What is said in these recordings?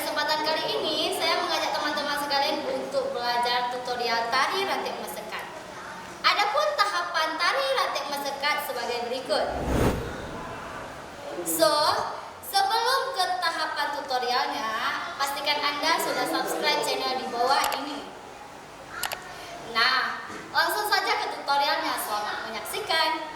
kesempatan kali ini, saya mengajak teman-teman sekalian untuk belajar tutorial tari ranting mesekat. Adapun tahapan tari ranting mesekat sebagai berikut. Sebelum ke tahapan tutorialnya, pastikan Anda sudah subscribe channel di bawah ini. Nah, langsung saja ke tutorialnya. Selamat menyaksikan.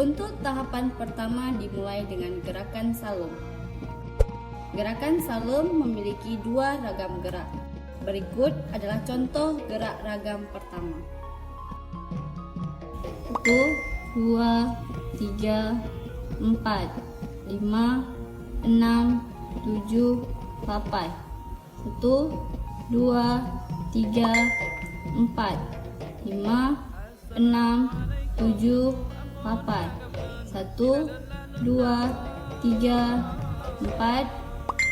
Untuk tahapan pertama dimulai dengan gerakan salum. Gerakan salum memiliki dua ragam gerak. Berikut adalah contoh gerak ragam pertama. 1, 2, 3, 4, 5, 6, 7, 8. 1, 2, 3, 4, 5, 6, 7, 8. 1, 2, 3, 4,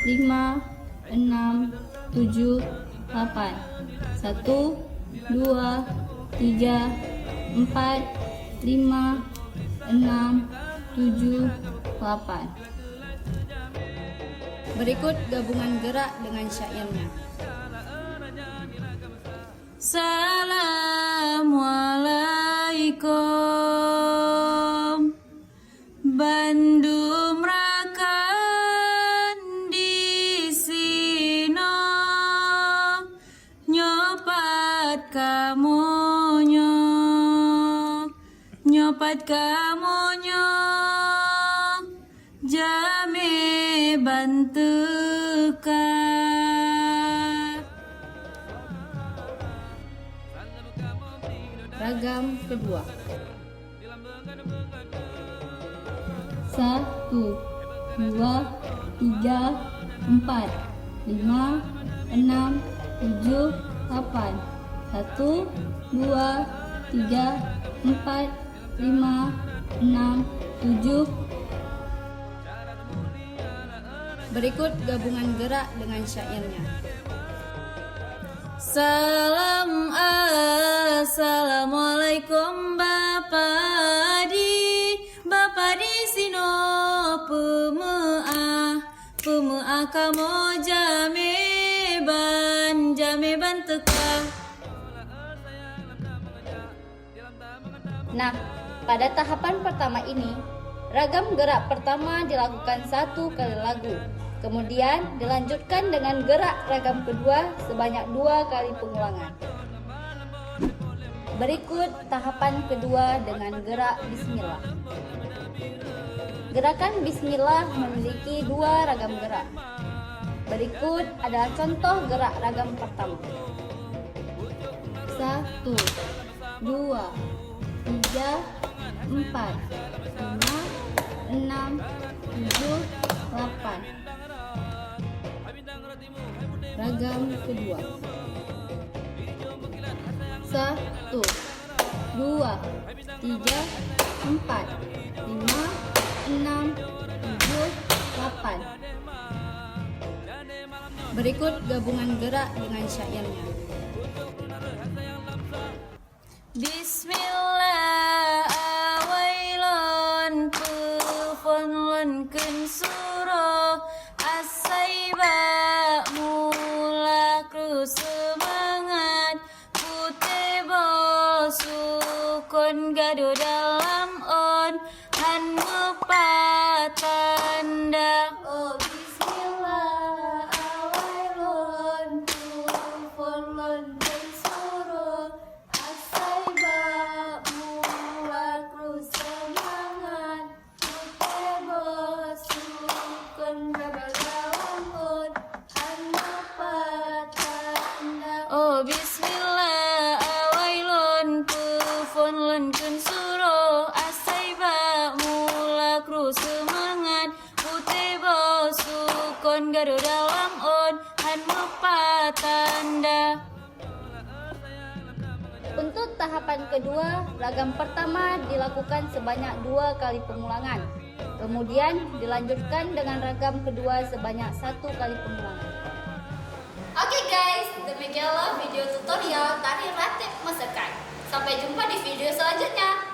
5, 6, 7, 8. 1, 2, 3, 4, 5, 6, 7, 8. Berikut gabungan gerak dengan syairnya. Assalamualaikum, Bandung rakan di sino, nyopat kamu jame bantukan. Ragam kedua. 1, 2, 3, 4, 5, 6, 7, 8. 1, 2, 3, 4, 5, 6, 7. Berikut gabungan gerak dengan syairnya. Assalamualaikum Bapak di sino pemuah kamu jame teka. Nah, pada tahapan pertama ini, ragam gerak pertama dilakukan 1 kali lagu. Kemudian dilanjutkan dengan gerak ragam kedua sebanyak 2 kali pengulangan. Berikut tahapan kedua dengan gerak bismillah. Gerakan bismillah memiliki 2 ragam gerak. Berikut adalah contoh gerak ragam pertama. 1, 2, 3, 4, 5, 6, 7, 8. Ragam kedua. 1, 2, 3, 4, 5, 6, 7, 8. Berikut gabungan gerak dengan syairnya. Bismillah awailon pufon lon kun suro asaiba mula kru semangat putebo sukun gado dalam on han tanda. Oh bismillah awailon pufon lon kun suro asaiba mula kru semangat putebo sukun gado dalam on han tanda. Oh bismillah awailon pufon lon kun suro asaiba mula kru semangat putebo sukun gado dalam on han lupa tanda. Untuk tahapan kedua, ragam pertama dilakukan sebanyak 2 kali pengulangan. Kemudian dilanjutkan dengan ragam kedua sebanyak 1 kali pengulangan. Oke guys, demikianlah video tutorial tari Ratep Mesekai. Sampai jumpa di video selanjutnya.